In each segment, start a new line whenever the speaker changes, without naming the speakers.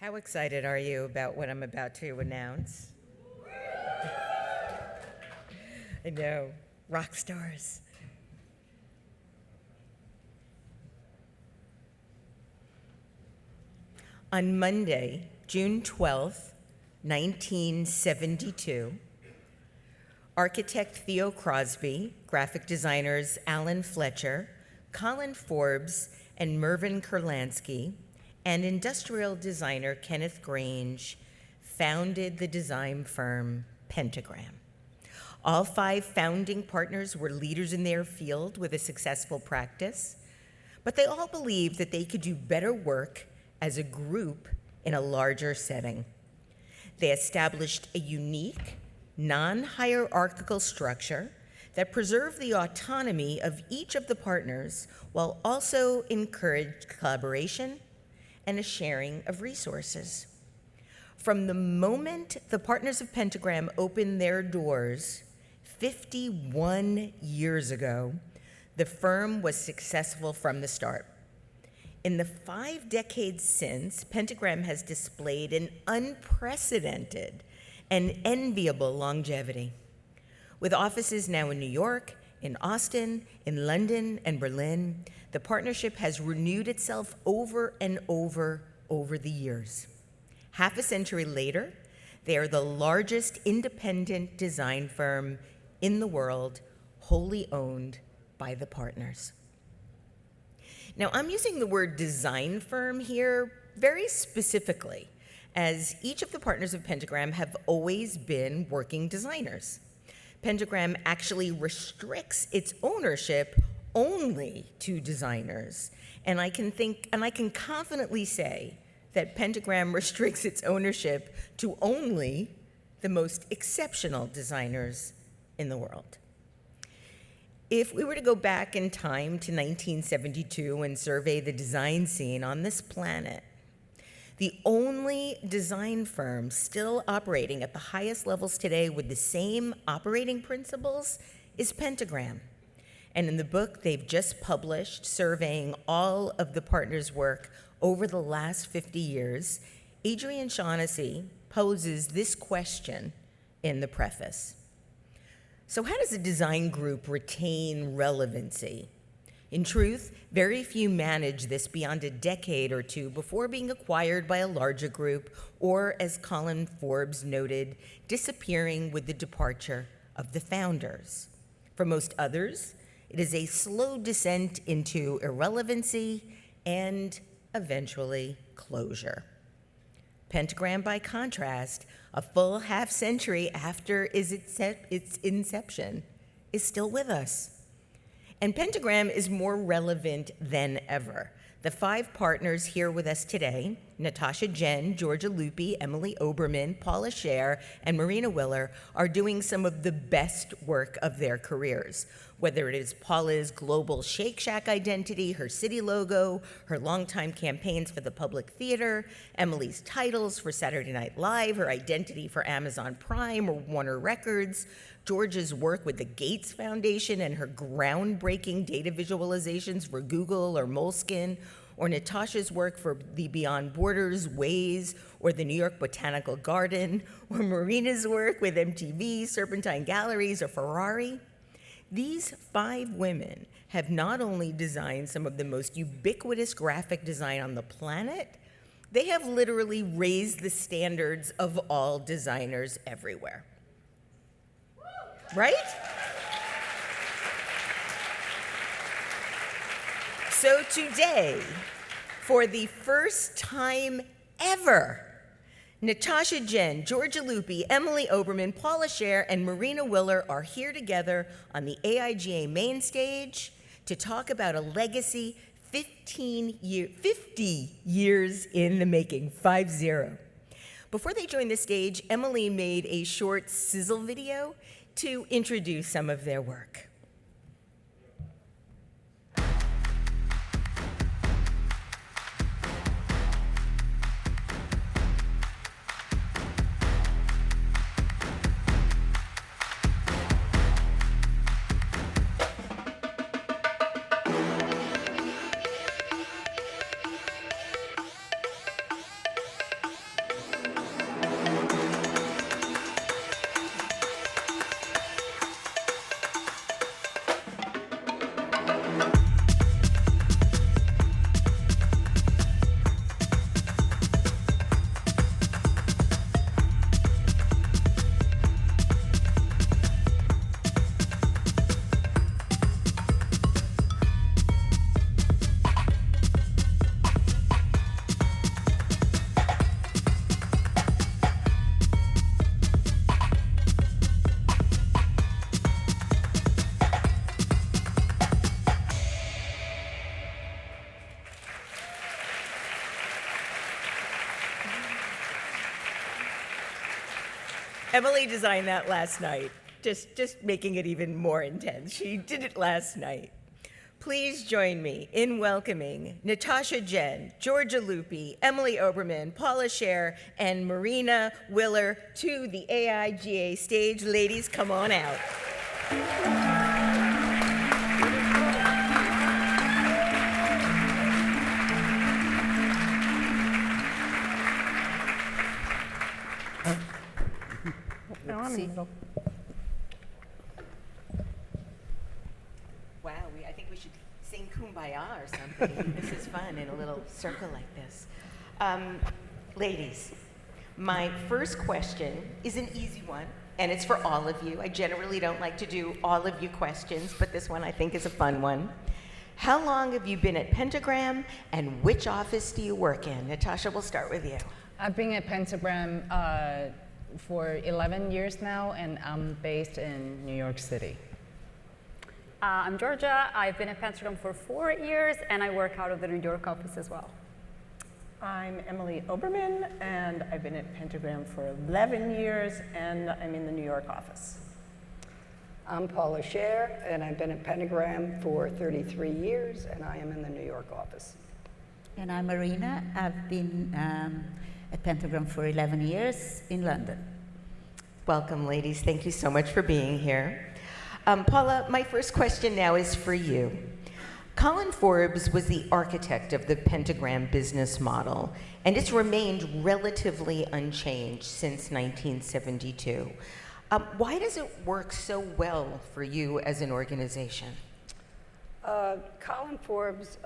How excited are you about what I'm about to announce? I know, rock stars. On Monday, June 12th, 1972, architect Theo Crosby, graphic designers Alan Fletcher, Colin Forbes, and Mervyn Kurlansky, and industrial designer Kenneth Grange founded the design firm Pentagram. All 5 founding partners were leaders in their field with a successful practice, but they all believed that they could do better work as a group in a larger setting. They established a unique, non-hierarchical structure that preserved the autonomy of each of the partners while also encouraged collaboration and a sharing of resources. From the moment the partners of Pentagram opened their doors 51 years ago, the firm was successful from the start. In the 5 decades since, Pentagram has displayed an unprecedented and enviable longevity. With offices now in New York, in Austin, in London, and Berlin, the partnership has renewed itself over and over the years. Half a century later, they are the largest independent design firm in the world, wholly owned by the partners. Now, I'm using the word design firm here very specifically, as each of the partners of Pentagram have always been working designers. Pentagram actually restricts its ownership only to designers, and I can confidently say that Pentagram restricts its ownership to only the most exceptional designers in the world. If we were to go back in time to 1972 and survey the design scene on this planet, the only design firm still operating at the highest levels today with the same operating principles is Pentagram. And in the book they've just published, surveying all of the partners' work over the last 50 years, Adrian Shaughnessy poses this question in the preface. So how does a design group retain relevancy? In truth, very few manage this beyond a decade or two before being acquired by a larger group, or, as Colin Forbes noted, disappearing with the departure of the founders. For most others, it is a slow descent into irrelevancy and eventually closure. Pentagram, by contrast, a full half-century after its inception, is still with us. And Pentagram is more relevant than ever. The 5 partners here with us today, Natasha Jen, Giorgia Lupi, Emily Oberman, Paula Scher, and Marina Willer, are doing some of the best work of their careers. Whether it is Paula's global Shake Shack identity, her city logo, her longtime campaigns for the Public Theater, Emily's titles for Saturday Night Live, her identity for Amazon Prime or Warner Records, Georgia's work with the Gates Foundation and her groundbreaking data visualizations for Google or Moleskine, or Natasha's work for the Beyond Borders, Waze, or the New York Botanical Garden, or Marina's work with MTV, Serpentine Galleries, or Ferrari. These 5 women have not only designed some of the most ubiquitous graphic design on the planet, they have literally raised the standards of all designers everywhere. Right? So today, for the first time ever, Natasha Jen, Giorgia Lupi, Emily Oberman, Paula Scher, and Marina Willer are here together on the AIGA main stage to talk about a legacy 50 years in the making, 50. Before they joined the stage, Emily made a short Sizzle video to introduce some of their work. Emily designed that last night, just making it even more intense. She did it last night. Please join me in welcoming Natasha Jen, Giorgia Lupi, Emily Oberman, Paula Scher, and Marina Willer to the AIGA stage. Ladies, come on out. Wow, I think we should sing Kumbaya or something. This is fun in a little circle like this. Ladies, my first question is an easy one, and it's for all of you. I generally don't like to do all of you questions, but this one I think is a fun one. How long have you been at Pentagram, and which office do you work in? Natasha, we'll start with you.
I've been at Pentagram for 11 years now, and I'm based in New York City.
I'm Giorgia. I've been at Pentagram for 4 years, and I work out of the New York office as well.
I'm Emily Oberman, and I've been at Pentagram for 11 years, and I'm in the New York office.
I'm Paula Scher, and I've been at Pentagram for 33 years, and I am in the New York office.
And I'm Marina. I've been at Pentagram for 11 years in London.
Welcome, ladies. Thank you so much for being here. Paula, my first question now is for you. Colin Forbes was the architect of the Pentagram business model, and it's remained relatively unchanged since 1972. Why does it work so well for you as an organization?
Colin Forbes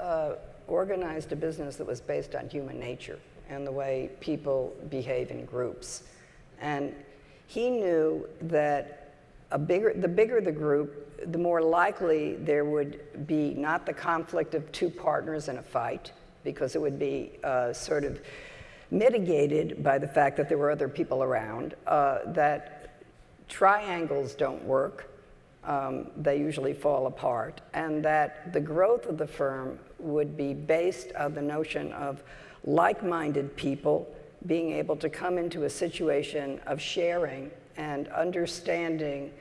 organized a business that was based on human nature and the way people behave in groups. And he knew that the bigger the group, the more likely there would be not the conflict of two partners in a fight, because it would be sort of mitigated by the fact that there were other people around, that triangles don't work, they usually fall apart, and that the growth of the firm would be based on the notion of like-minded people being able to come into a situation of sharing and understanding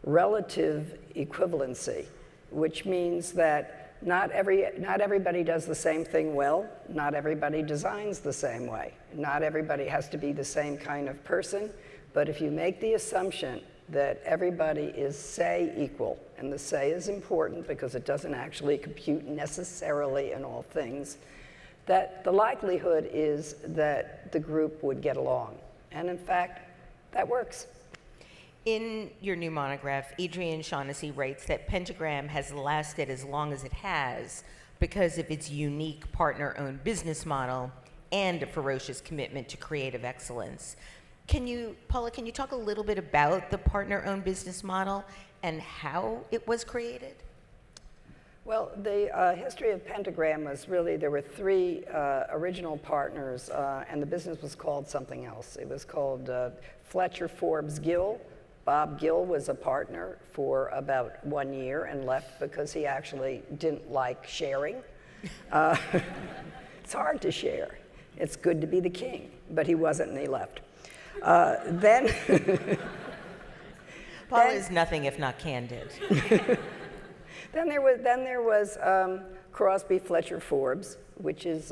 relative equivalency, which means that not everybody does the same thing well, not everybody designs the same way, not everybody has to be the same kind of person, but if you make the assumption that everybody is, say, equal, and the say is important because it doesn't actually compute necessarily in all things, that the likelihood is that the group would get along. And in fact, that works.
In your new monograph, Adrienne Shaughnessy writes that Pentagram has lasted as long as it has because of its unique partner-owned business model and a ferocious commitment to creative excellence. Paula, can you talk a little bit about the partner-owned business model and how it was created?
Well, the history of Pentagram was really, there were three original partners, and the business was called something else. It was called Fletcher Forbes Gill. Bob Gill was a partner for about 1 year and left because he actually didn't like sharing. It's hard to share. It's good to be the king, but he wasn't, and he left. Then
Paula is nothing if not candid.
Then there was Crosby Fletcher Forbes, which is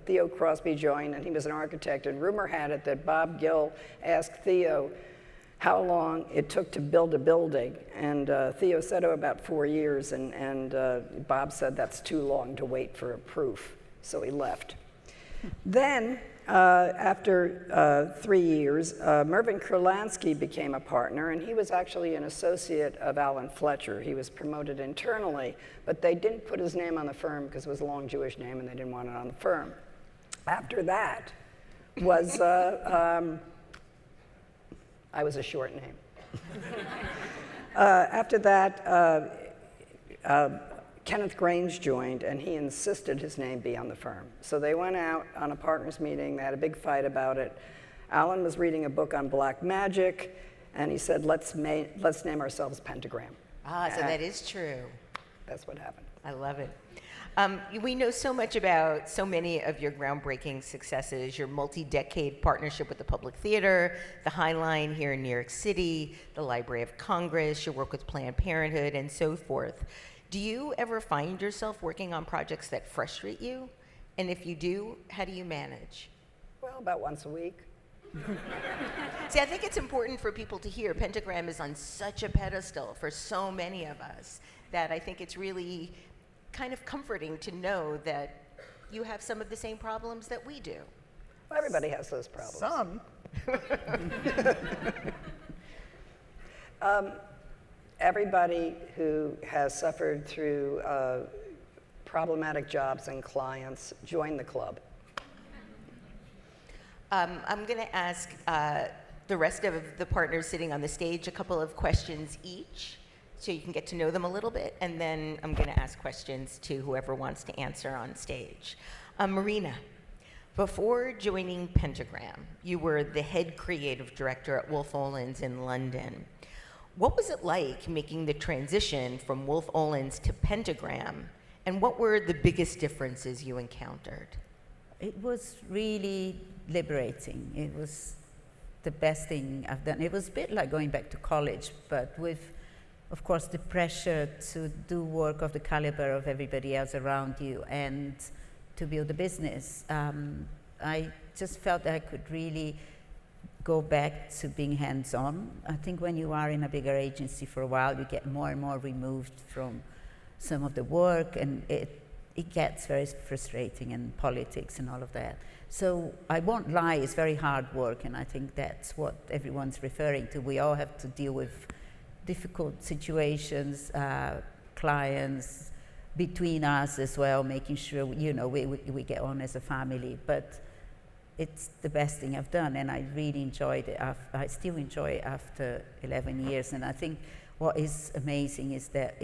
Theo Crosby joined, and he was an architect. And rumor had it that Bob Gill asked Theo how long it took to build a building, and Theo said, "Oh, about 4 years." And Bob said that's too long to wait for a proof, so he left. Then, after 3 years, Mervyn Kurlansky became a partner, and he was actually an associate of Alan Fletcher. He was promoted internally, but they didn't put his name on the firm because it was a long Jewish name and they didn't want it on the firm. After that was, I was a short name. After that, Kenneth Grange joined, and he insisted his name be on the firm. So they went out on a partners meeting, they had a big fight about it. Alan was reading a book on black magic, and he said, let's name ourselves Pentagram.
So that is true.
That's what happened.
I love it. We know so much about so many of your groundbreaking successes, your multi-decade partnership with the Public Theater, the High Line here in New York City, the Library of Congress, your work with Planned Parenthood, and so forth. Do you ever find yourself working on projects that frustrate you? And if you do, how do you manage?
Well, about once a week.
See, I think it's important for people to hear Pentagram is on such a pedestal for so many of us that I think it's really kind of comforting to know that you have some of the same problems that we do.
Well, everybody has those problems.
Some.
Everybody who has suffered through problematic jobs and clients, join the club.
I'm going to ask the rest of the partners sitting on the stage a couple of questions each, so you can get to know them a little bit, and then I'm going to ask questions to whoever wants to answer on stage. Marina, before joining Pentagram, you were the head creative director at Wolff Olins in London. What was it like making the transition from Wolff Olins to Pentagram, and what were the biggest differences you encountered?
It was really liberating. It was the best thing I've done. It was a bit like going back to college, but with, of course, the pressure to do work of the caliber of everybody else around you and to build a business. I just felt I could really go back to being hands-on. I think when you are in a bigger agency for a while, you get more and more removed from some of the work, and it gets very frustrating, and politics and all of that. So I won't lie, it's very hard work, and I think that's what everyone's referring to. We all have to deal with difficult situations, clients, between us as well, making sure, we get on as a family. But it's the best thing I've done, and I really enjoyed it. I still enjoy it after 11 years, and I think what is amazing is that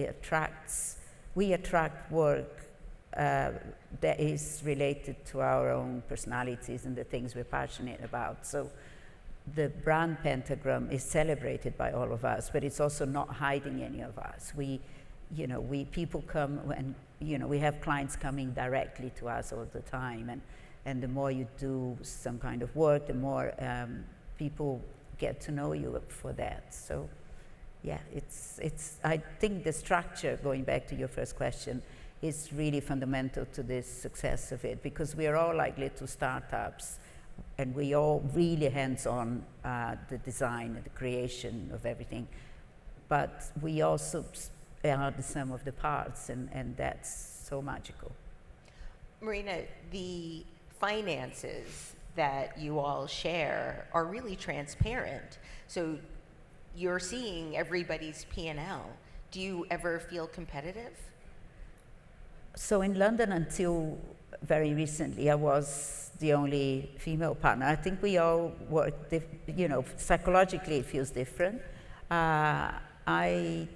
we attract work that is related to our own personalities and the things we're passionate about. So the brand Pentagram is celebrated by all of us, but it's also not hiding any of us. People come and, we have clients coming directly to us all the time, and the more you do some kind of work, the more people get to know you for that. So yeah, I think the structure, going back to your first question, is really fundamental to the success of it, because we are all like little startups, and we all really hands-on the design and the creation of everything. But we also are the sum of the parts, and that's so magical.
Marina, the finances that you all share are really transparent. So you're seeing everybody's P&L. Do you ever feel competitive?
So in London, until very recently, I was the only female partner. I think we all work, psychologically it feels different. I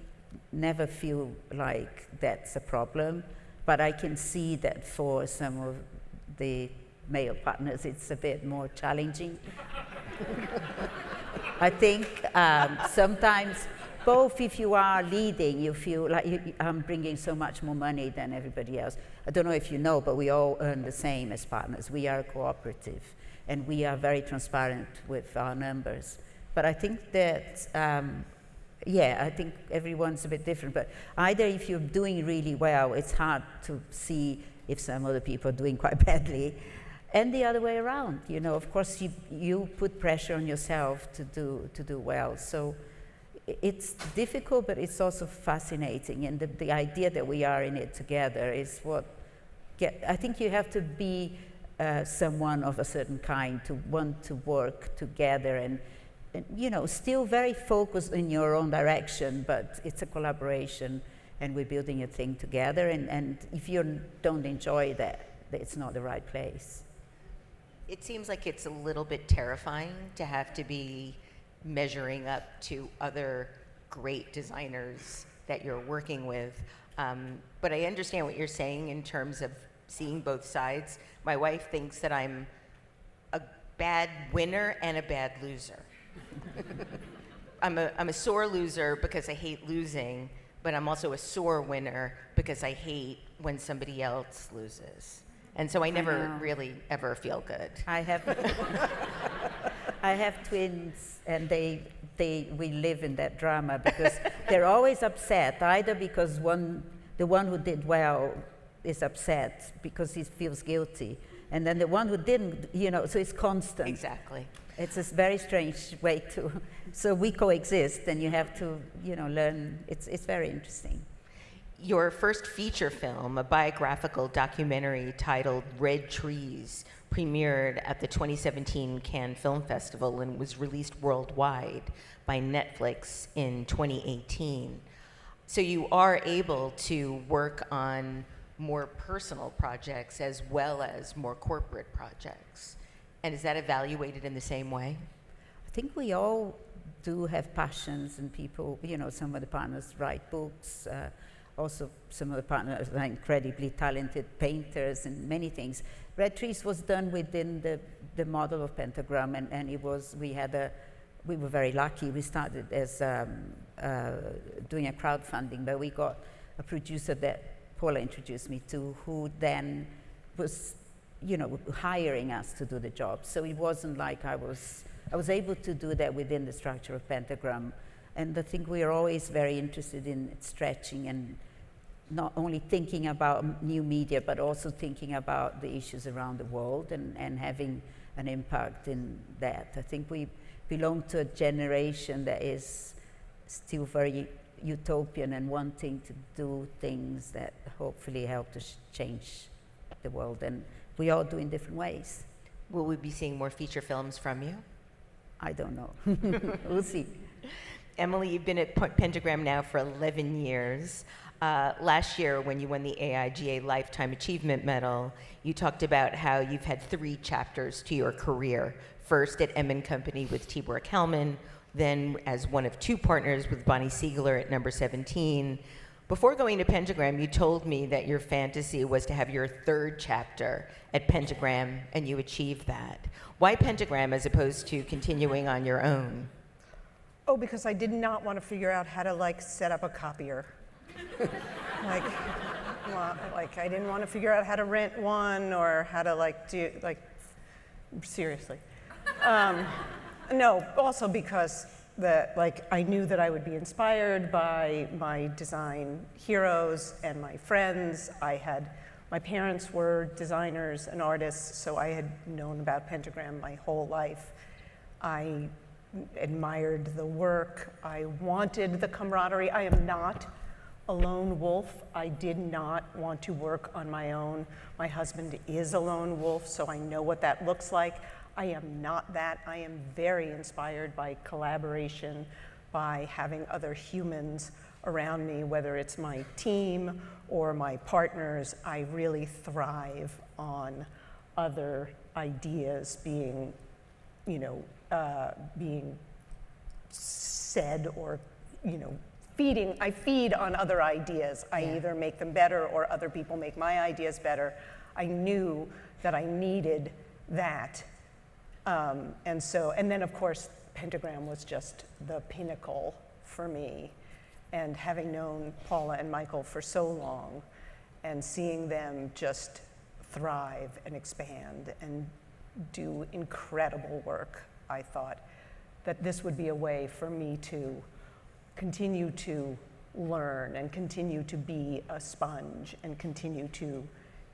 never feel like that's a problem, but I can see that for some of the male partners, it's a bit more challenging. I think sometimes, both if you are leading, you feel like I'm bringing so much more money than everybody else. I don't know if you know, but we all earn the same as partners. We are a cooperative, and we are very transparent with our numbers. But I think that, I think everyone's a bit different. But either if you're doing really well, it's hard to see if some other people are doing quite badly. And the other way around, of course, you put pressure on yourself to do well. So it's difficult, but it's also fascinating. And the idea that we are in it together is I think you have to be someone of a certain kind to want to work together and still very focused in your own direction, but it's a collaboration, and we're building a thing together. And if you don't enjoy that, it's not the right place.
It seems like it's a little bit terrifying to have to be measuring up to other great designers that you're working with. But I understand what you're saying in terms of seeing both sides. My wife thinks that I'm a bad winner and a bad loser. I'm a sore loser because I hate losing, but I'm also a sore winner because I hate when somebody else loses. And so I never really ever feel good.
I have twins, and we live in that drama because they're always upset, either because the one who did well is upset because he feels guilty, and then the one who didn't, so it's constant.
Exactly.
It's a very strange way so we coexist, and you have to, learn. It's very interesting.
Your first feature film, a biographical documentary titled Red Trees, premiered at the 2017 Cannes Film Festival and was released worldwide by Netflix in 2018. So you are able to work on more personal projects as well as more corporate projects. And is that evaluated in the same way?
I think we all do have passions, and people, some of the partners write books. Also, some of the partners are incredibly talented painters and many things. Red Trees was done within the model of Pentagram, and we were very lucky. We started as doing a crowdfunding, but we got a producer that Paula introduced me to, who then was, hiring us to do the job. So it wasn't like I was able to do that within the structure of Pentagram. And I think we are always very interested in stretching and not only thinking about new media, but also thinking about the issues around the world and having an impact in that. I think we belong to a generation that is still very utopian and wanting to do things that hopefully help to change the world. And we all do in different ways.
Will we be seeing more feature films from you?
I don't know. We'll see.
Emily, you've been at Pentagram now for 11 years. Last year, when you won the AIGA Lifetime Achievement Medal, you talked about how you've had 3 chapters to your career. First at M & Company with Tibor Kalman, then as one of 2 partners with Bonnie Siegler at Number 17. Before going to Pentagram, you told me that your fantasy was to have your 3rd chapter at Pentagram, and you achieved that. Why Pentagram as opposed to continuing on your own?
Oh, because I did not want to figure out how to set up a copier. I didn't want to figure out how to rent one or how to do seriously. No, also because I knew that I would be inspired by my design heroes and my friends. My parents were designers and artists, so I had known about Pentagram my whole life. I admired the work. I wanted the camaraderie. I am not a lone wolf. I did not want to work on my own. My husband is a lone wolf, so I know what that looks like. I am not that. I am very inspired by collaboration, by having other humans around me, whether it's my team or my partners. I really thrive on other ideas being said or, I feed on other ideas. I either make them better or other people make my ideas better. I knew that I needed that. And then of course, Pentagram was just the pinnacle for me. And having known Paula and Michael for so long and seeing them just thrive and expand and do incredible work, I thought that this would be a way for me to continue to learn and continue to be a sponge and continue to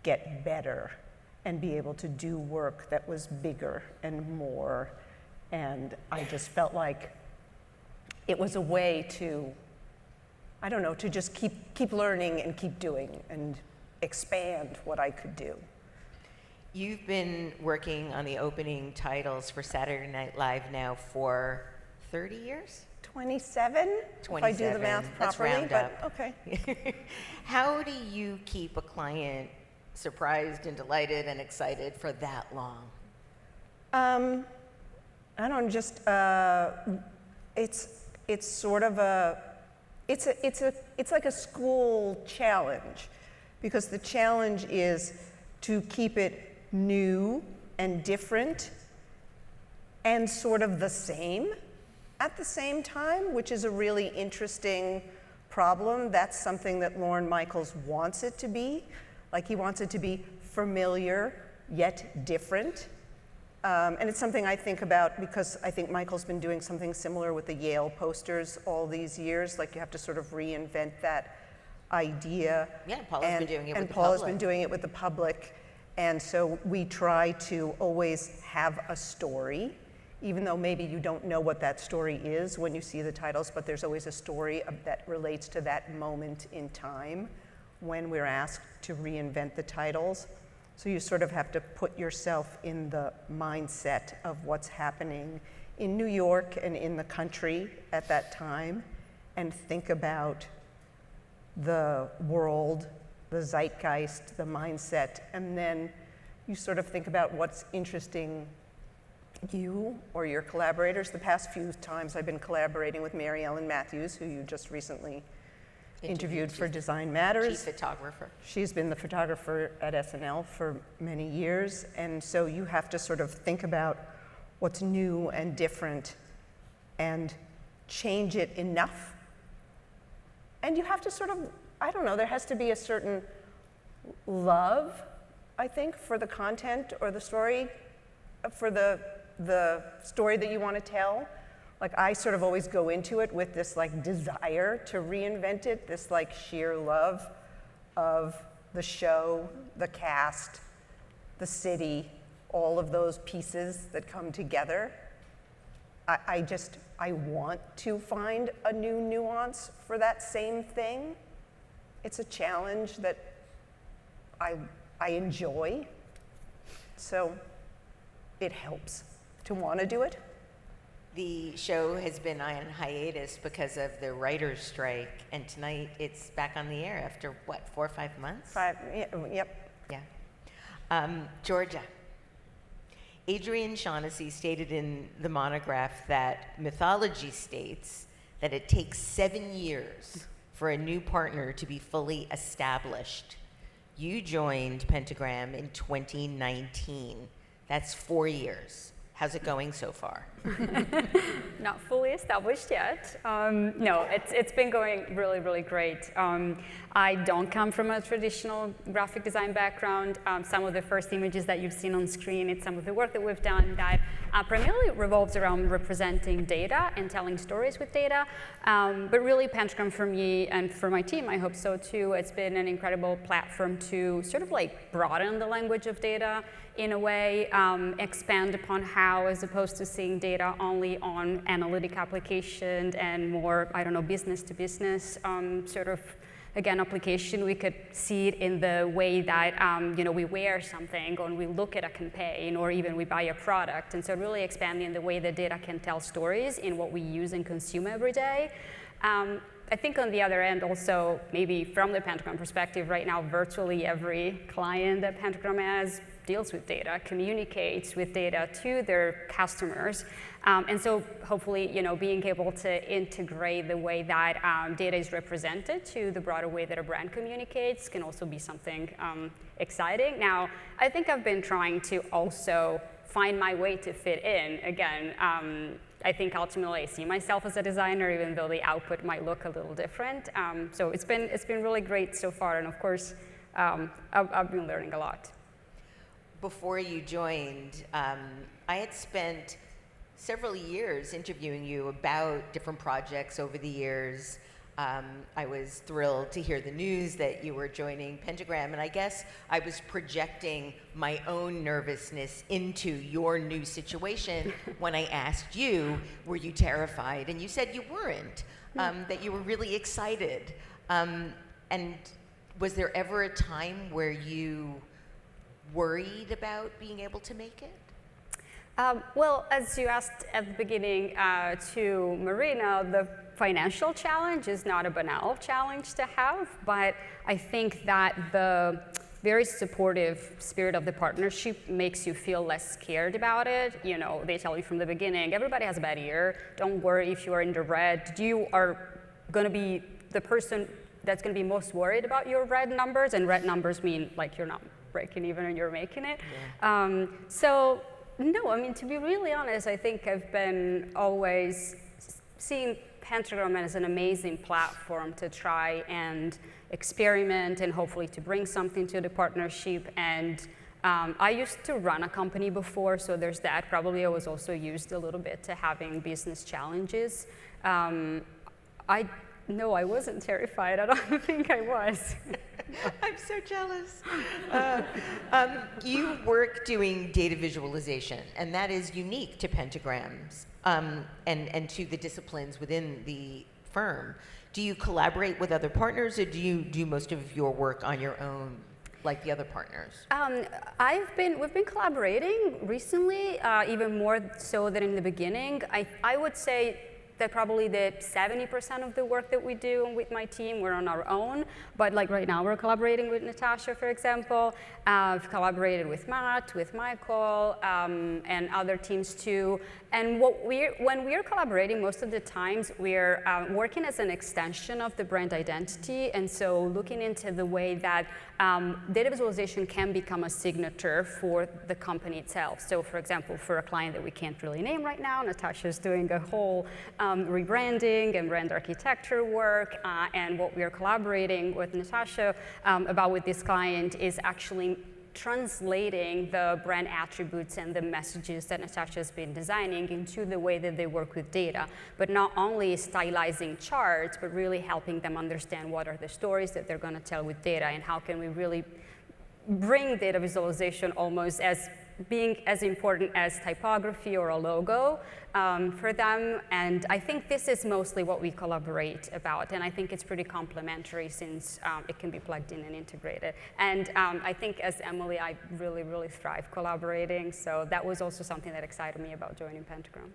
get better and be able to do work that was bigger and more. And I just felt like it was a way to, to just keep learning and keep doing and expand what I could do.
You've been working on the opening titles for Saturday Night Live now for 30 years?
27, if I do the math properly.
Let's round up.
Okay.
How do you keep a client surprised and delighted and excited for that long?
It's sort of it's like a school challenge, because the challenge is to keep it new and different and sort of the same at the same time, which is a really interesting problem. That's something that Lorne Michaels wants it to be. Like, he wants it to be familiar yet different. And it's something I think about because I think Michael's been doing something similar with the Yale posters all these years. Like, you have to sort of reinvent that idea.
Yeah, Paula's been doing it with the
And Paula's
public.
been doing it with the public. And so we try to always have a story, even though maybe you don't know what that story is when you see the titles, but there's always a story that relates to that moment in time when we're asked to reinvent the titles. So you sort of have to put yourself in the mindset of what's happening in New York and in the country at that time, and think about the world, the zeitgeist, the mindset, and then you sort of think about what's interesting you or your collaborators. The past few times I've been collaborating with Mary Ellen Matthews, who you just recently interviewed for Design Matters.
Chief photographer.
She's been the photographer at SNL for many years, and so you have to sort of think about what's new and different and change it enough. And you have to sort of, I don't know, there has to be a certain love, I think, for the content or the story, for the story that you want to tell. Like, I sort of always go into it with this like desire to reinvent it, this like sheer love of the show, the cast, the city, all of those pieces that come together. I want to find a new nuance for that same thing. It's a challenge that I enjoy, so it helps to want to do it.
The show has been on hiatus because of the writer's strike, and tonight it's back on the air after, what, 4 or 5 months?
Yep.
Yeah. Giorgia, Adrienne Shaughnessy stated in the monograph that mythology states that it takes 7 years for a new partner to be fully established. You joined Pentagram in 2019. That's 4 years. How's it going so far?
Not fully established yet. No, it's been going really, really great. I don't come from a traditional graphic design background. Some of the first images that you've seen on screen, it's some of the work that we've done that primarily revolves around representing data and telling stories with data. But really, Pentagram for me and for my team, I hope so too, it's been an incredible platform to sort of like broaden the language of data in a way, expand upon how, as opposed to seeing data only on analytic application and more, I don't know, business to business sort of, again, application, we could see it in the way that, we wear something or we look at a campaign or even we buy a product. And so really expanding the way that data can tell stories in what we use and consume every day. I think on the other end also, maybe from the Pentagram perspective right now, virtually every client that Pentagram has deals with data, communicates with data to their customers. And so hopefully, being able to integrate the way that data is represented to the broader way that a brand communicates can also be something exciting. Now, I think I've been trying to also find my way to fit in. Again, I think ultimately I see myself as a designer, even though the output might look a little different. So it's been really great so far, and of course, I've been learning a lot.
Before you joined, I had spent several years interviewing you about different projects over the years. I was thrilled to hear the news that you were joining Pentagram, and I guess I was projecting my own nervousness into your new situation when I asked you, were you terrified? And you said you weren't, that you were really excited. And was there ever a time where you worried about being able to make it?
Well, as you asked at the beginning to Marina, the financial challenge is not a banal challenge to have, but I think that the very supportive spirit of the partnership makes you feel less scared about it. They tell you from the beginning, everybody has a bad year. Don't worry if you are in the red. You are going to be the person that's going to be most worried about your red numbers, and red numbers mean like you're not breaking even and you're making it. Yeah. No, I mean, to be really honest, I think I've been always seeing Pentagram as an amazing platform to try and experiment and hopefully to bring something to the partnership. And I used to run a company before, so there's that. Probably I was also used a little bit to having business challenges. No, I wasn't terrified. I don't think I was.
I'm so jealous. You work doing data visualization, and that is unique to Pentagrams and to the disciplines within the firm. Do you collaborate with other partners, or do you do most of your work on your own, like the other partners?
We've been collaborating recently, even more so than in the beginning. I would say that probably the 70% of the work that we do with my team, we're on our own. But like right now, we're collaborating with Natasha, for example. I've collaborated with Matt, with Michael, and other teams too. And when we're collaborating, most of the times we're working as an extension of the brand identity. And so looking into the way that data visualization can become a signature for the company itself. So for example, for a client that we can't really name right now, Natasha's doing a whole rebranding and brand architecture work. And what we're collaborating with Natasha about with this client is actually translating the brand attributes and the messages that Natasha's been designing into the way that they work with data, but not only stylizing charts, but really helping them understand what are the stories that they're going to tell with data, and how can we really bring data visualization almost as being as important as typography or a logo for them. And I think this is mostly what we collaborate about, and I think it's pretty complementary since it can be plugged in and integrated. And I think as Emily, I really, really thrive collaborating, so that was also something that excited me about joining Pentagram.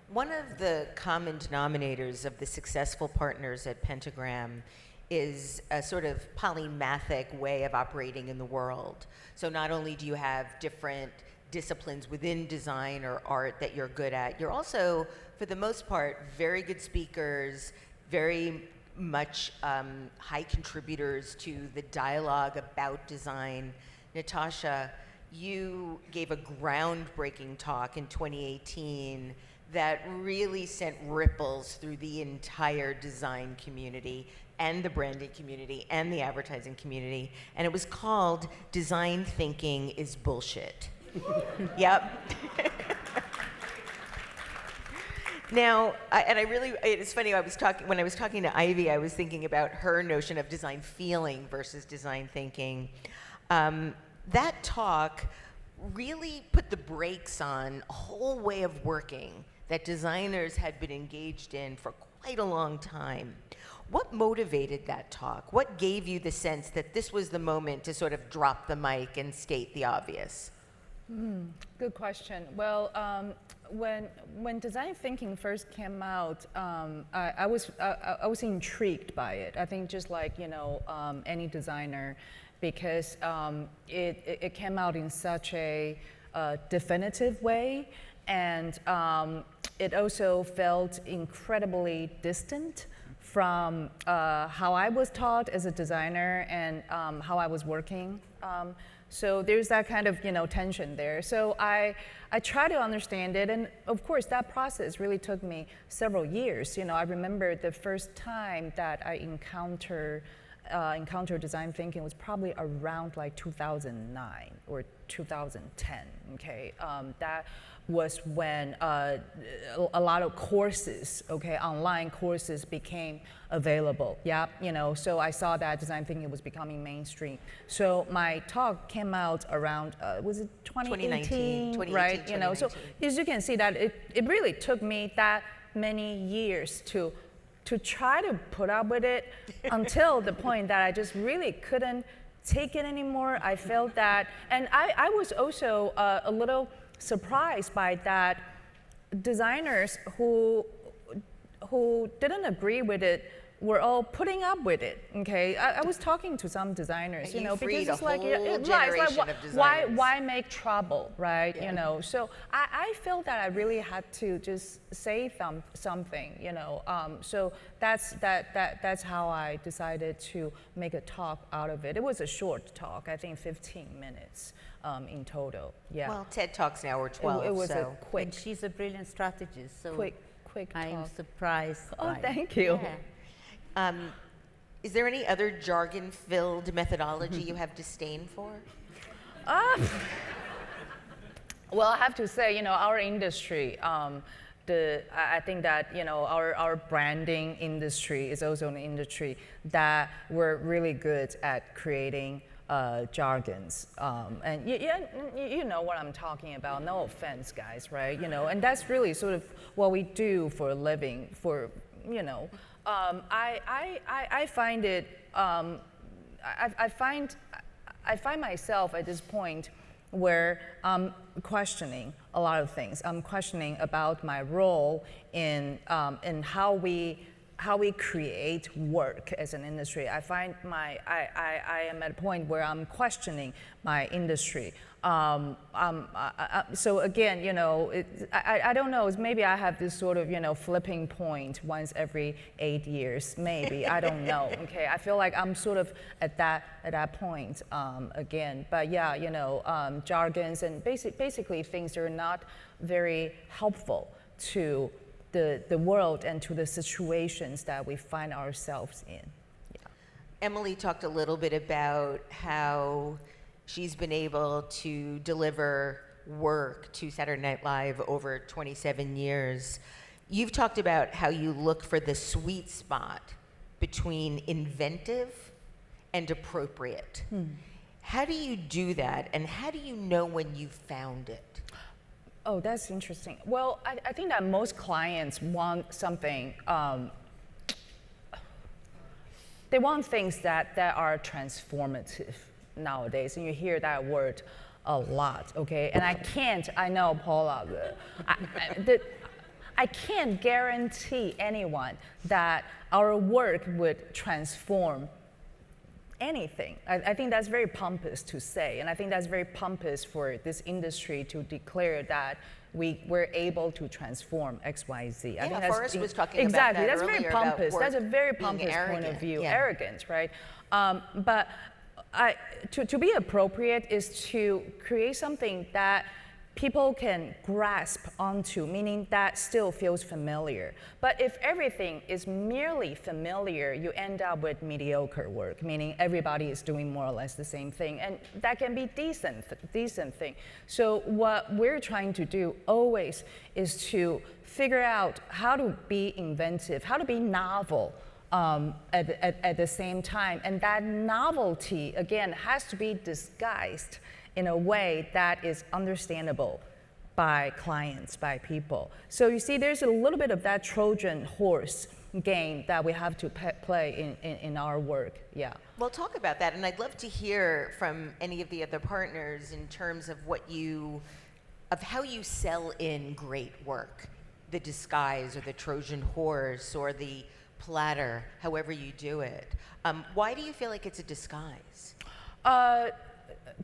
One of the common denominators of the successful partners at Pentagram is a sort of polymathic way of operating in the world. So not only do you have different disciplines within design or art that you're good at, you're also, for the most part, very good speakers, very much high contributors to the dialogue about design. Natasha, you gave a groundbreaking talk in 2018 that really sent ripples through the entire design community and the branding community and the advertising community, and it was called Design Thinking is Bullshit. Yep. Now, it's funny, when I was talking to Ivy, I was thinking about her notion of design feeling versus design thinking. That talk really put the brakes on a whole way of working that designers had been engaged in for quite a long time. What motivated that talk? What gave you the sense that this was the moment to sort of drop the mic and state the obvious?
Good question. Well, when design thinking first came out, I was intrigued by it. I think just like any designer, because it came out in such a definitive way, and it also felt incredibly distant from how I was taught as a designer and how I was working. So there's that kind of tension there. So I try to understand it, and of course that process really took me several years. I remember the first time that I encountered design thinking was probably around like 2009 or 2010. Okay, that was when a lot of courses, online courses became available. Yeah, so I saw that design thinking was becoming mainstream. So my talk came out around, was it 2018, right?
2019.
So as you can see that it really took me that many years to try to put up with it until the point that I just really couldn't take it anymore. I felt that, and I was also a little surprised by that designers who didn't agree with it were all putting up with it. Okay, I was talking to some designers, because it's like, why make trouble, right? So I felt that I really had to just say something, So that's how I decided to make a talk out of it. It was a short talk, I think 15 minutes in total. Yeah.
Well, TED Talks now are 12.
It was
so.
a quick.
And she's a brilliant strategist. So
Quick quick
I am
talk.
surprised.
Oh,
by it.
thank you.
Yeah.
Is there any other jargon-filled methodology you have disdain for?
Well, I have to say, our industry, I think that, our branding industry is also an industry that we're really good at creating jargons. And you know what I'm talking about. No offense, guys, right? And that's really sort of what we do for a living. I find it. I find myself at this point where I'm questioning a lot of things. I'm questioning about my role in how we create work as an industry. I find I am at a point where I'm questioning my industry. So again, I don't know. Maybe I have this sort of flipping point once every 8 years. Maybe I don't know. Okay, I feel like I'm sort of at that point again. But yeah, jargons and basically things that are not very helpful to the world and to the situations that we find ourselves in. Yeah.
Emily talked a little bit about how she's been able to deliver work to Saturday Night Live over 27 years. You've talked about how you look for the sweet spot between inventive and appropriate. How do you do that, and how do you know when you found it?
Oh, that's interesting. Well, I think that most clients want something, they want things that are transformative nowadays, and you hear that word a lot, okay? And I know, Paula, I can't guarantee anyone that our work would transform anything. I think that's very pompous to say, and I think that's very pompous for this industry to declare that we're able to transform X, Y, Z. I think that's
Forrest was talking
exactly.
about that
That's very
earlier, about
pompous.
work
That's a very
being
pompous point of
arrogant.
view.
Yeah.
Arrogance, right? But to be appropriate is to create something that people can grasp onto, meaning that still feels familiar. But if everything is merely familiar, you end up with mediocre work, meaning everybody is doing more or less the same thing, and that can be decent thing. So what we're trying to do always is to figure out how to be inventive, how to be novel, at the same time, and that novelty again has to be disguised in a way that is understandable by clients, by people. So you see, there's a little bit of that Trojan horse game that we have to play in our work, yeah.
Well, talk about that, and I'd love to hear from any of the other partners in terms of how you sell in great work, the disguise or the Trojan horse or the platter, however you do it. Why do you feel like it's a disguise?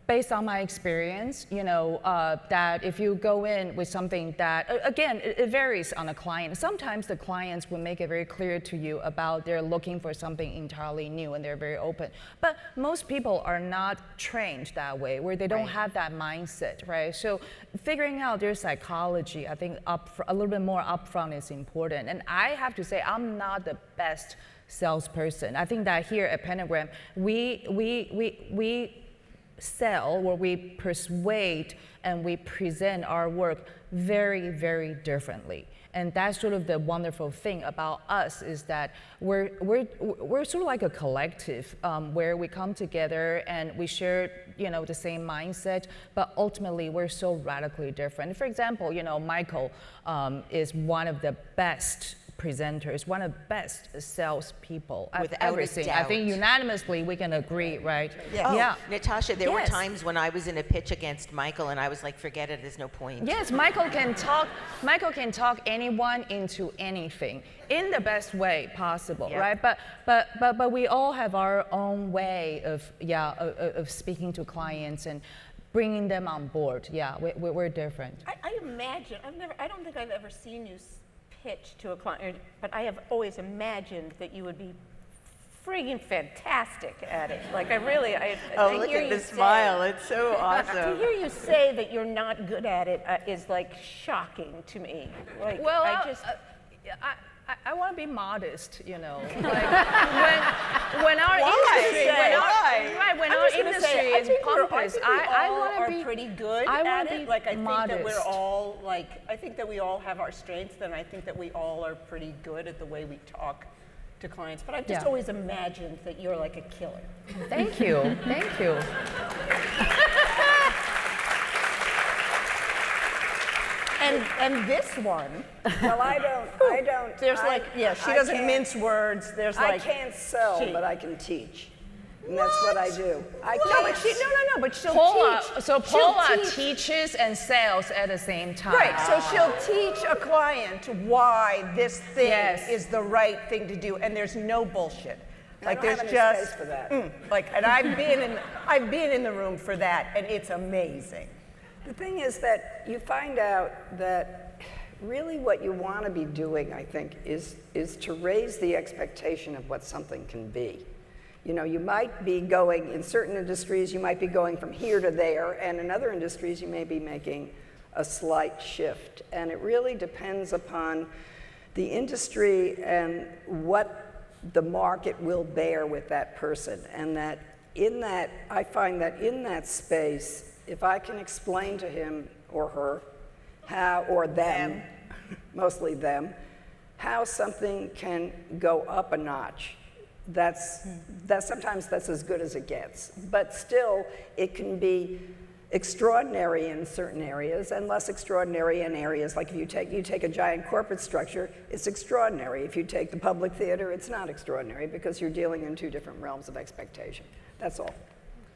Based on my experience, that if you go in with something that, again, it varies on a client. Sometimes the clients will make it very clear to you about they're looking for something entirely new and they're very open. But most people are not trained that way, where they don't have that mindset, right? So figuring out their psychology, I think a little bit more upfront is important. And I have to say, I'm not the best salesperson. I think that here at Pentagram, we sell, where we persuade and we present our work very, very differently. And that's sort of the wonderful thing about us, is that we're sort of like a collective where we come together and we share the same mindset, but ultimately we're so radically different. For example, Michael is one of the best presenters, one of the best salespeople I've
Without
ever
a
seen. I
doubt.
think unanimously we can agree, right?
Yes.
Oh,
Yeah.
Natasha, there were
Yes.
times when I was in a pitch against Michael and I was like, forget it, there's no point.
Yes, Michael can talk anyone into anything in the best way possible,
Yep.
right? But we all have our own way of speaking to clients and bringing them on board. Yeah, we're different.
I imagine, I don't think I've ever seen you pitch to a client, but I have always imagined that you would be friggin' fantastic at it. Like I
Look
hear
at
you
the
say-
smile, it's so
To
awesome.
hear you say that you're not good at it is like shocking to me. Like
Well,
I just,
I want to be modest, you know. Like when our industry, when our industry is pompous, I want to be
pretty good at it. Like I think that we're all I think that we all have our strengths, and I think that we all are pretty good at the way we talk to clients. But I've just always imagined that you're like a killer.
Thank you, thank you.
And this one,
Well, I don't.
there's she doesn't mince words. There's
I can't sell, but I can teach. And that's what I do. I can't.
But she'll
Paula,
teach.
so Paula teaches and sells at the same time.
Right, so she'll teach a client why this thing is the right thing to do, and there's no bullshit.
Like there's just space for that.
And I've been in the room for that, and it's amazing.
The thing is that you find out that really what you want to be doing, I think, is to raise the expectation of what something can be. You know, you might be going, in certain industries, you might be going from here to there, and in other industries, you may be making a slight shift. And it really depends upon the industry and what the market will bear with that person. And that in that, I find that in that space, if I can explain to him or her how, or them, mostly them, how something can go up a notch, that's sometimes that's as good as it gets. But still, it can be extraordinary in certain areas and less extraordinary in areas. Like if you take a giant corporate structure, it's extraordinary. If you take the public theater, it's not extraordinary because you're dealing in two different realms of expectation. That's all.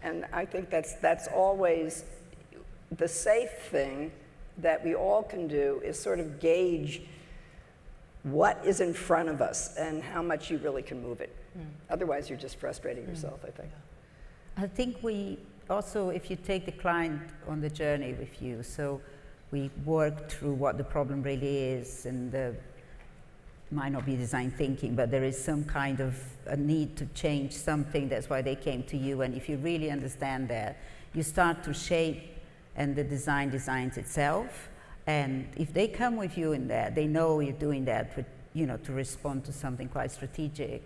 And I think that's always the safe thing that we all can do is sort of gauge what is in front of us and how much you really can move it. Otherwise, you're just frustrating yourself, I think.
I think we also, if you take the client on the journey with you, so we work through what the problem really is, and might not be design thinking, but there is some kind of a need to change something. That's why they came to you. And if you really understand that, you start to shape, and the design designs itself. And if they come with you in that, they know you're doing that with, to respond to something quite strategic,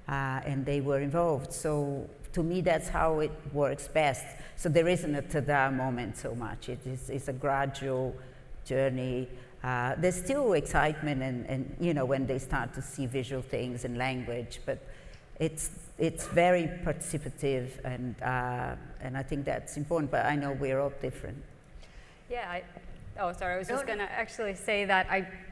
and they were involved. So to me, that's how it works best. So there isn't a ta-da moment so much. It's a gradual journey. There's still excitement and when they start to see visual things and language, but it's very participative, and I think that's important. But I know we're all different.
Yeah. I was just gonna actually say that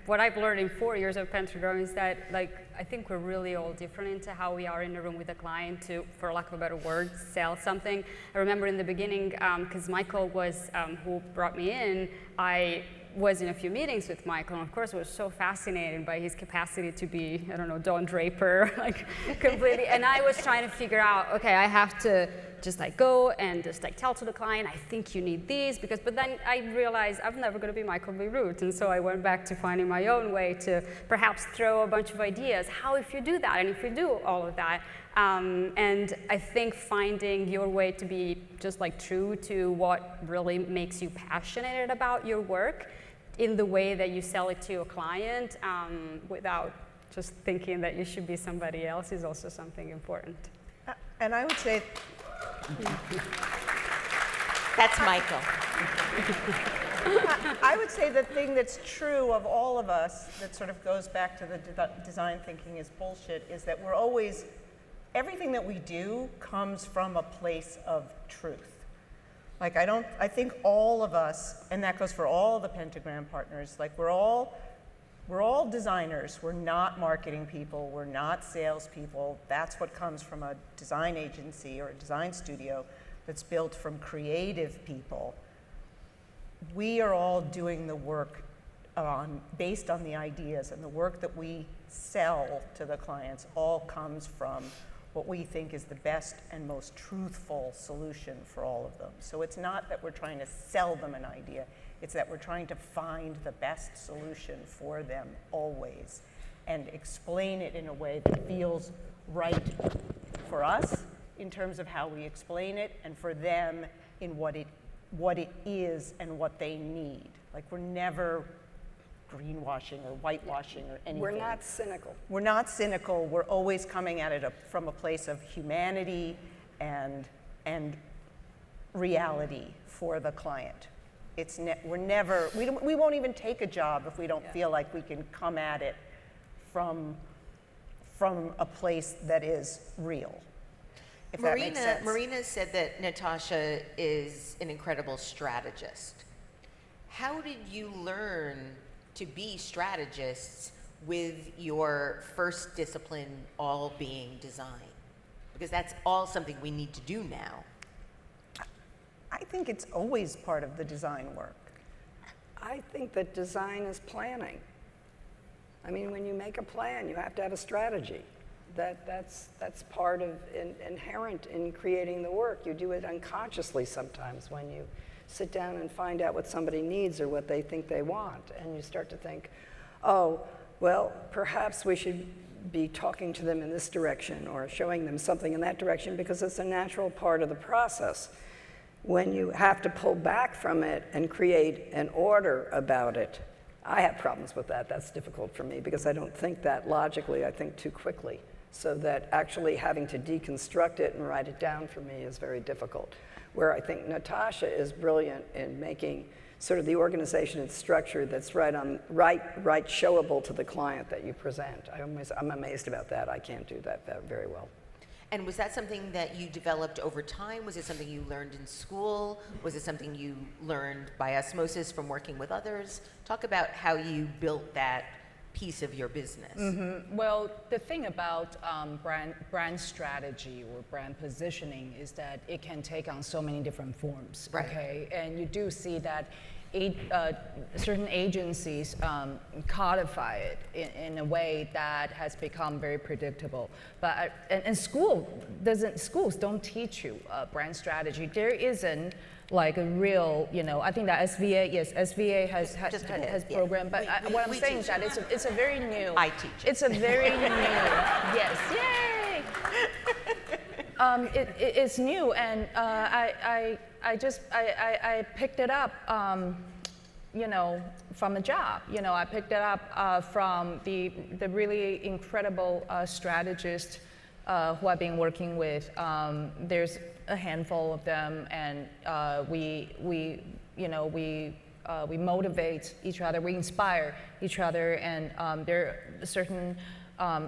what I've learned in 4 years of Pentagram is that I think we're really all different into how we are in a room with a client to, for lack of a better word, sell something. I remember in the beginning, because Michael was who brought me in, I was in a few meetings with Michael, and of course I was so fascinated by his capacity to be, I don't know, Don Draper, completely. And I was trying to figure out, okay, I have to just go and just tell to the client, I think you need these, but then I realized I'm never going to be Michael B. Root, and so I went back to finding my own way to perhaps throw a bunch of ideas. How if you do that, and if you do all of that, and I think finding your way to be just true to what really makes you passionate about your work in the way that you sell it to a client, without just thinking that you should be somebody else, is also something important.
And I would say,
That's Michael.
I would say the thing that's true of all of us that sort of goes back to the design thinking is bullshit is that we're always, everything that we do comes from a place of truth. I think all of us, and that goes for all the Pentagram partners, we're all designers. We're not marketing people. We're not salespeople. That's what comes from a design agency or a design studio that's built from creative people. We are all doing the work based on the ideas, and the work that we sell to the clients all comes from what we think is the best and most truthful solution for all of them. So it's not that we're trying to sell them an idea. It's that we're trying to find the best solution for them always and explain it in a way that feels right for us in terms of how we explain it, and for them in what it is and what they need. We're never
greenwashing or whitewashing or anything.
We're not cynical.
We're not cynical. We're always coming at it from a place of humanity and reality for the client. We won't even take a job if we don't feel like we can come at it from a place that is real. If that makes sense.
Marina said that Natasha is an incredible strategist. How did you learn to be strategists with your first discipline all being design? Because that's all something we need to do now.
I think it's always part of the design work.
I think that design is planning. I mean, when you make a plan, you have to have a strategy. That's part of inherent in creating the work. You do it unconsciously sometimes when you sit down and find out what somebody needs or what they think they want, and you start to think, oh, well, perhaps we should be talking to them in this direction or showing them something in that direction because it's a natural part of the process. When you have to pull back from it and create an order about it, I have problems with that. That's difficult for me because I don't think that logically, I think too quickly. So that actually having to deconstruct it and write it down for me is very difficult. Where I think Natasha is brilliant in making sort of the organization and structure that's right showable to the client that you present. I'm amazed about that. I can't do that very well.
And was that something that you developed over time? Was it something you learned in school? Was it something you learned by osmosis from working with others? Talk about how you built that piece of your business.
Mm-hmm. Well, the thing about brand strategy or brand positioning is that it can take on so many different forms.
Right.
Okay, and you do see that certain agencies codify it in a way that has become very predictable. But and schools don't teach you brand strategy. There isn't like a real, I think that SVA has program. But what I'm saying is that it's a very new.
I teach it.
It's a very new. Yes, yay! It's new, and I picked it up, from a job. I picked it up from the really incredible strategists who I've been working with. There's a handful of them, and we motivate each other, we inspire each other, and there are certain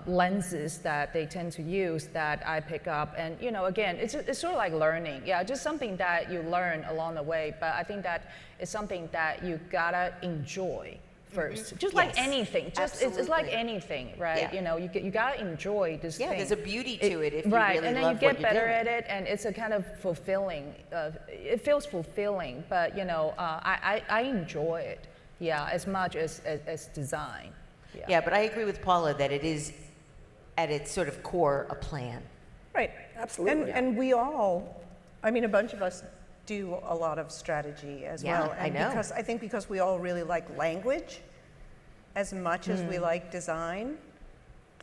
lenses that they tend to use that I pick up. And again, it's sort of like learning. Yeah, just something that you learn along the way. But I think that it's something that you gotta enjoy first. Mm-hmm. Just like anything. It's like anything, right?
Yeah.
You gotta enjoy this thing.
Yeah, there's a beauty to it if you
right,
really
and then
love
you get
what you're
better
doing.
at it, and it's a kind of fulfilling. It feels fulfilling, but I enjoy it. Yeah, as much as design.
Yeah, but I agree with Paula that it is, at its sort of core, a plan.
Right,
absolutely.
And we all, a bunch of us do a lot of strategy as well.
I know.
Because we all really like language as much as we like design.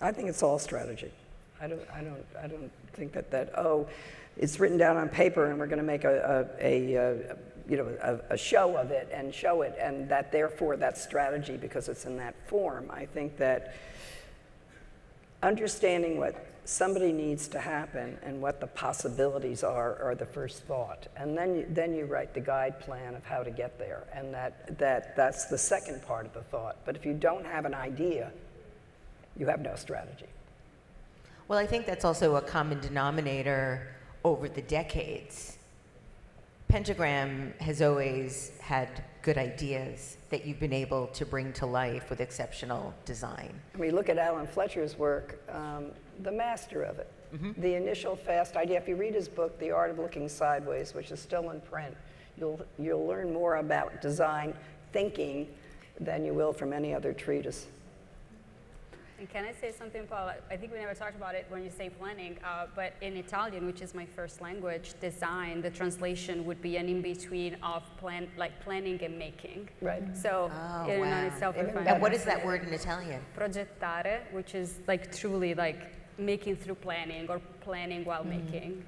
I think it's all strategy. I don't think that it's written down on paper and we're going to make a show of it and show it, and that therefore that's strategy because it's in that form. I think that understanding what somebody needs to happen and what the possibilities are the first thought, and then you write the guide plan of how to get there, and that's the second part of the thought. But if you don't have an idea, you have no strategy.
Well, I think that's also a common denominator over the decades. Pentagram has always had good ideas that you've been able to bring to life with exceptional design.
When you look at Alan Fletcher's work, the master of it, the initial fast idea. If you read his book, The Art of Looking Sideways, which is still in print, you'll learn more about design thinking than you will from any other treatise.
And can I say something, Paula? I think we never talked about it when you say planning, but in Italian, which is my first language, design, the translation would be an in-between of planning and making.
Right.
So in and on itself,
And what is that word in Italian?
Progettare, which is truly making through planning or planning while making.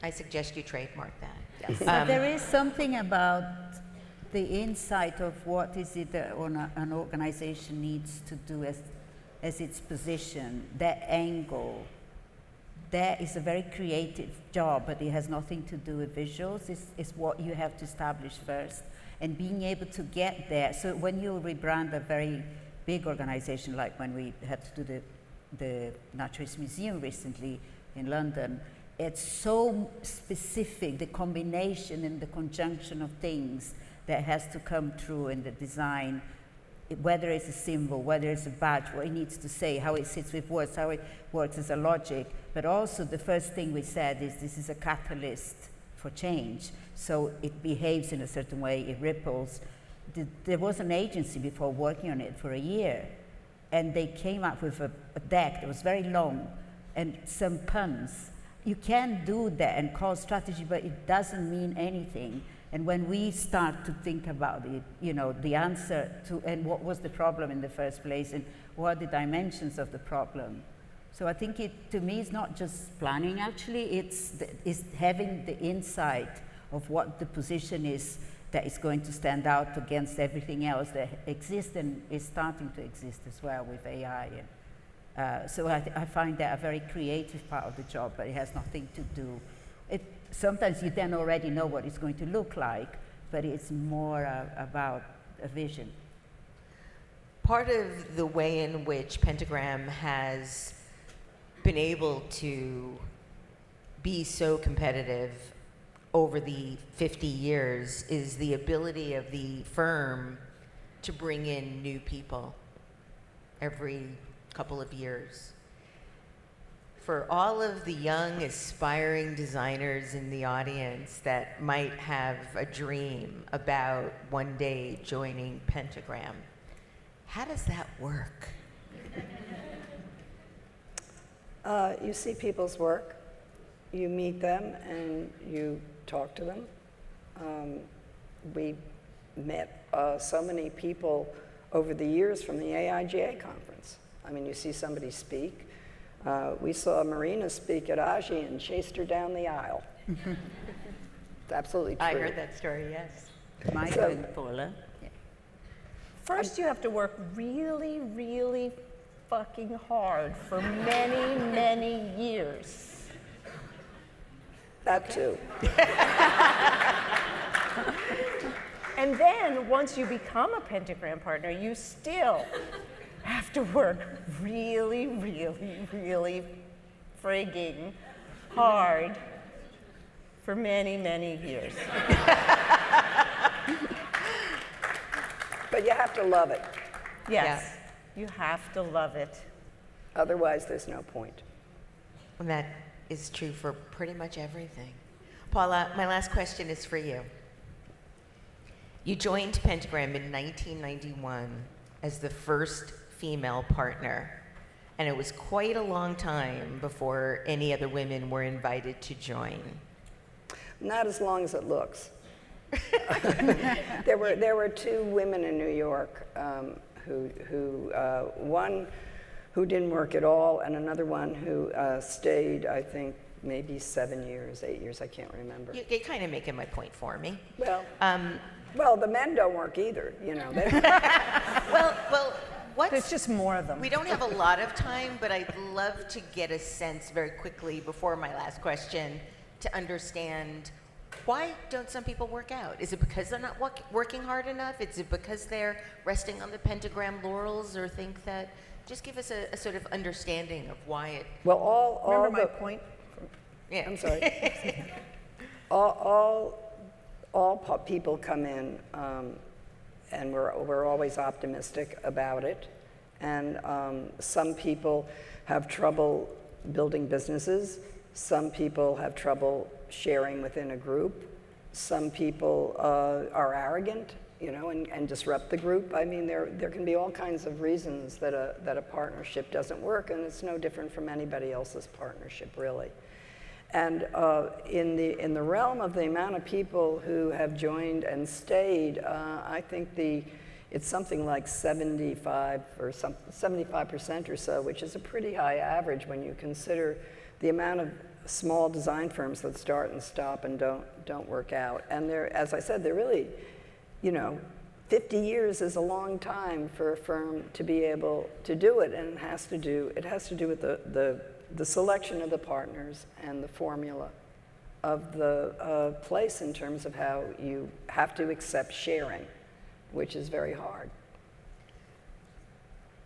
I suggest you trademark that.
But there is something about the insight of what is it that an organization needs to do as its position, that angle, that is a very creative job, but it has nothing to do with visuals. It's what you have to establish first. And being able to get there. So when you rebrand a very big organization, like when we had to do the Naturalist Museum recently in London, it's so specific, the combination and the conjunction of things that has to come through in the design, whether it's a symbol, whether it's a badge, what it needs to say, how it sits with words, how it works as a logic. But also the first thing we said is this is a catalyst for change. So it behaves in a certain way, it ripples. There was an agency before working on it for a year, and they came up with a deck that was very long and some puns. You can do that and call strategy, but it doesn't mean anything. And when we start to think about it, you know, the answer to, and what was the problem in the first place, and what are the dimensions of the problem. So I think to me, it's not just planning, actually, it's having the insight of what the position is that is going to stand out against everything else that exists and is starting to exist as well with AI. So I find that a very creative part of the job, but it has nothing to do. Sometimes you then already know what it's going to look like, but it's more about a vision.
Part of the way in which Pentagram has been able to be so competitive over the 50 years is the ability of the firm to bring in new people every couple of years. For all of the young aspiring designers in the audience that might have a dream about one day joining Pentagram, how does that work?
You see people's work, you meet them, and you talk to them. We met so many people over the years from the AIGA conference. I mean, you see somebody speak. We saw Marina speak at AIGA and chased her down the aisle. It's absolutely true.
I heard that story, yes.
Michael and Paula. Yeah.
First, you have to work really, really fucking hard for many, many years.
That too.
And then, once you become a Pentagram partner, you still have to work really, really, really frigging hard for many, many years.
But you have to love it.
Yes, you have to love it.
Otherwise, there's no point.
And that is true for pretty much everything. Paula, my last question is for you. You joined Pentagram in 1991 as the first female partner, and it was quite a long time before any other women were invited to join.
Not as long as it looks. There were two women in New York one who didn't work at all, and another one who stayed, I think, maybe 7 years, 8 years, I can't remember.
You're kind of making my point for me.
Well, well, the men don't work either, you know.
Well,
There's just more of them.
We don't have a lot of time, but I'd love to get a sense very quickly before my last question to understand, why don't some people work out? Is it because they're not working hard enough? Is it because they're resting on the Pentagram laurels, or think that, just give us a sort of understanding of why it...
Well, all
Remember my point?
Yeah.
I'm sorry. People come in, and we're always optimistic about it. And some people have trouble building businesses. Some people have trouble sharing within a group. Some people are arrogant, you know, and disrupt the group. I mean, there can be all kinds of reasons that a partnership doesn't work, and it's no different from anybody else's partnership, really. And in the realm of the amount of people who have joined and stayed, I think it's something like 75% or so, which is a pretty high average when you consider the amount of small design firms that start and stop and don't work out. And as I said, they're really you know, 50 years is a long time for a firm to be able to do it, and it has to do with the selection of the partners and the formula of the place in terms of how you have to accept sharing, which is very hard.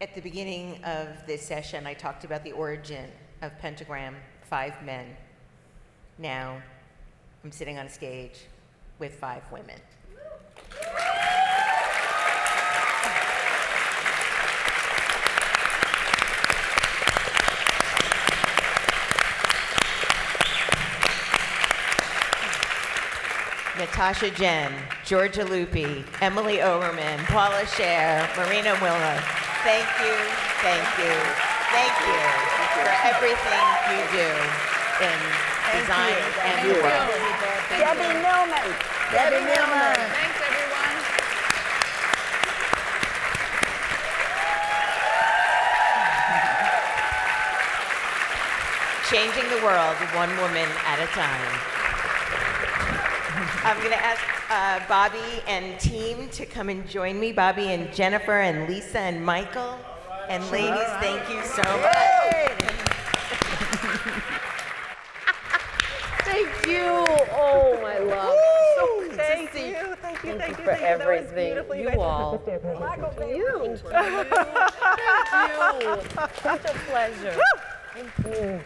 At the beginning of this session, I talked about the origin of Pentagram, 5 men. Now, I'm sitting on a stage with 5 women. Natasha Jen, Giorgia Lupi, Emily Oberman, Paula Scher, Marina Willer. Thank you, thank you, thank you for everything you do in design and work.
Debbie Millman.
Debbie Millman.
Thanks, everyone.
Changing the world one woman at a time. I'm going to ask Bobby and team to come and join me. Bobby and Jennifer and Lisa and Michael. And ladies, thank you so much.
Thank you. Oh, my love. So
Thank you, thank you, thank you,
for
thank you. That was
everything.
beautiful.
You
guys-
all. You. Thank you. Such a pleasure. Thank you.